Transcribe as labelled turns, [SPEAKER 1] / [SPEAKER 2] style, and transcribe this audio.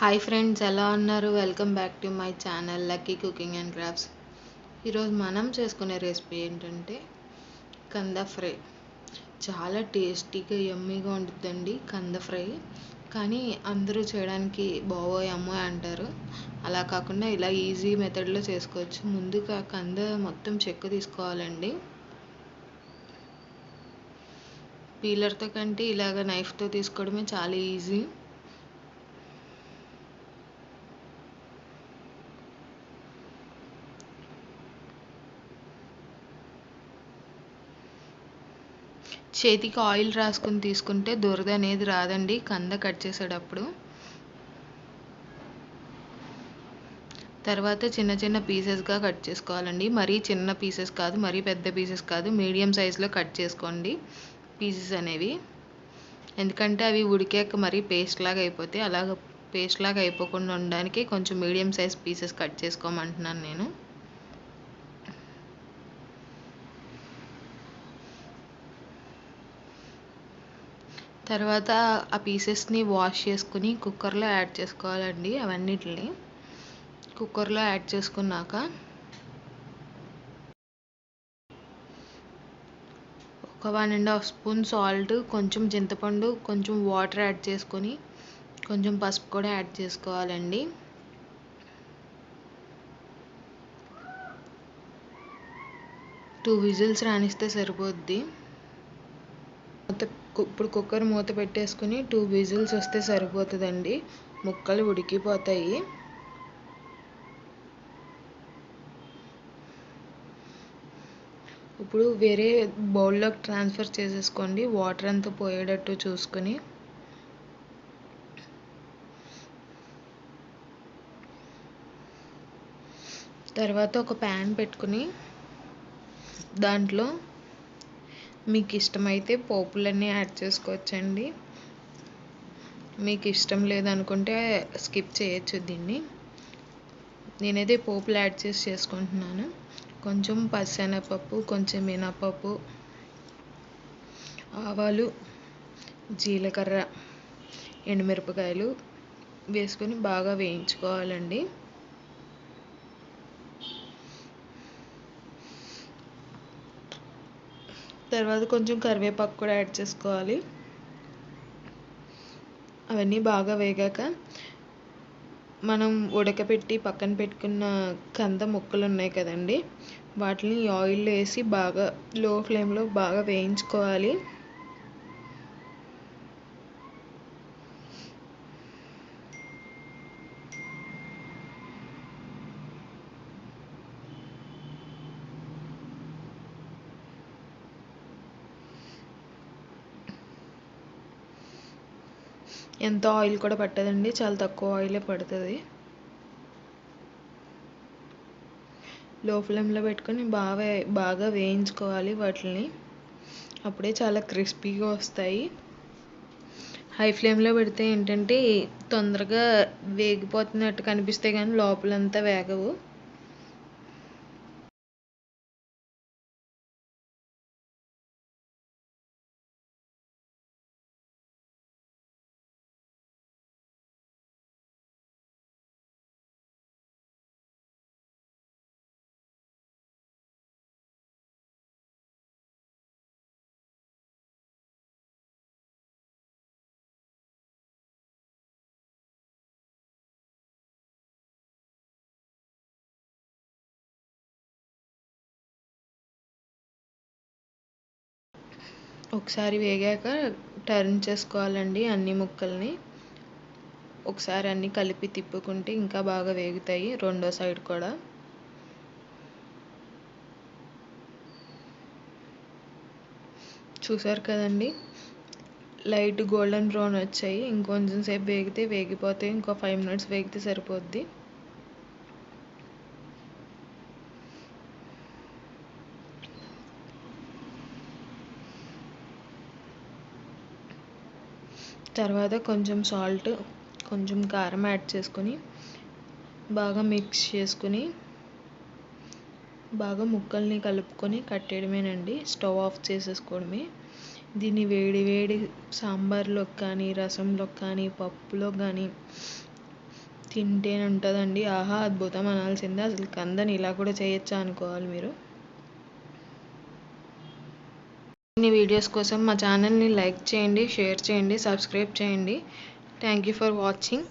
[SPEAKER 1] Hi friends, ఎలా ఉన్నారు? Welcome back to my channel lucky cooking and crafts. ఈరోజు మనం చేసుకునే రెసిపీ ఏంటంటే కంద ఫ్రై. చాలా టేస్టీగా యమ్మీగా ఉంటుందండి కంద ఫ్రై. కానీ అందరూ చేయడానికి బావోయ్ అమ్మోయ్ అంటారు. అలా కాకుండా ఇలా ఈజీ మెథడ్లో చేసుకోవచ్చు. ముందుగా కంద మొత్తం చెక్కు తీసుకోవాలండి. పీలర్తో కంటే ఇలాగ నైఫ్తో తీసుకోవడమే చాలా ఈజీ. చేతికి ఆయిల్ రాసుకుని తీసుకుంటే దురద అనేది రాదండి కంద కట్ చేసేటప్పుడు. తర్వాత చిన్న చిన్న పీసెస్గా కట్ చేసుకోవాలండి. మరీ చిన్న పీసెస్ కాదు, మరీ పెద్ద పీసెస్ కాదు, మీడియం సైజులో కట్ చేసుకోండి పీసెస్ అనేవి. ఎందుకంటే అవి ఉడికాక మరీ పేస్ట్ లాగా అయిపోతాయి. అలాగ పేస్ట్ లాగా అయిపోకుండా ఉండడానికి కొంచెం మీడియం సైజ్ పీసెస్ కట్ చేసుకోమంటున్నాను నేను. తర్వాత ఆ పీసెస్ని వాష్ చేసుకుని కుక్కర్లో యాడ్ చేసుకోవాలండి. అవన్నిటిని కుక్కర్లో యాడ్ చేసుకున్నాక ఒక 1.5 స్పూన్ సాల్ట్, కొంచెం చింతపండు, కొంచెం వాటర్ యాడ్ చేసుకొని కొంచెం పసుపు కూడా యాడ్ చేసుకోవాలండి. టూ విజిల్స్ రానిస్తే సరిపోద్ది. ఇప్పుడు కుక్కర్ మూత పెట్టేసుకుని 2 విజిల్స్ వస్తే సరిపోతుందండి. ముక్కలు ఉడికిపోతాయి. ఇప్పుడు వేరే బౌల్లోకి ట్రాన్స్ఫర్ చేసేసుకోండి, వాటర్ అంతా పోయేటట్టు చూసుకొని. తర్వాత ఒక ప్యాన్ పెట్టుకుని దాంట్లో మీకు ఇష్టమైతే పోపులన్నీ యాడ్ చేసుకోవచ్చండి. మీకు ఇష్టం లేదనుకుంటే స్కిప్ చేయొచ్చు దీన్ని. నేనైతే పోపులు యాడ్ చేసి చేసుకుంటున్నాను. కొంచెం పచ్చెనగపప్పు, కొంచెం మినపప్పు, ఆవాలు, జీలకర్ర, ఎండుమిరపకాయలు వేసుకొని బాగా వేయించుకోవాలండి. తర్వాత కొంచెం కరివేపాకు కూడా యాడ్ చేసుకోవాలి. అవన్నీ బాగా వేగాక మనం ఉడకపెట్టి పక్కన పెట్టుకున్న కంద ముక్కలు ఉన్నాయి కదండి, వాటిని ఆయిల్లో వేసి బాగా లో ఫ్లేమ్లో బాగా వేయించుకోవాలి. ఎంత ఆయిల్ కూడా పట్టదండి, చాలా తక్కువ ఆయిలే పడుతుంది. లో ఫ్లేమ్లో పెట్టుకొని బాగా వేయించుకోవాలి వాటిని. అప్పుడే చాలా క్రిస్పీగా వస్తాయి. హై ఫ్లేమ్లో పెడితే ఏంటంటే తొందరగా వేగిపోతున్నట్టు కనిపిస్తే కానీ లోపలంతా వేగవు. ఒకసారి వేగాక టర్న్ చేసుకోవాలండి అన్ని ముక్కల్ని. ఒకసారి అన్నీ కలిపి తిప్పుకుంటే ఇంకా బాగా వేగుతాయి రెండో సైడ్ కూడా. చూసారు కదండి, లైట్ గోల్డెన్ బ్రౌన్ వచ్చాయి. ఇంకొంచెం సేపు వేగితే వేగిపోతాయి. ఇంకో 5 మినిట్స్ వేగితే సరిపోద్ది. తర్వాత కొంచెం సాల్ట్, కొంచెం కారం యాడ్ చేసుకొని బాగా మిక్స్ చేసుకుని బాగా ముక్కల్ని కలుపుకొని కట్టేయడమేనండి. స్టవ్ ఆఫ్ చేసేసుకోవడమే. దీన్ని వేడి వేడి సాంబార్లోకి కానీ, రసంలోకి కానీ, పప్పులో కానీ తింటేనే ఉంటుందండి. ఆహా అద్భుతం అనాల్సిందే. అసలు కందని ఇలా కూడా చేయొచ్చా అనుకోవాలి మీరు. ఇన్ని వీడియోస్ కోసం మా ఛానల్ని లైక్ చేయండి, షేర్ చేయండి, సబ్స్క్రైబ్ చేయండి. Thank you for watching.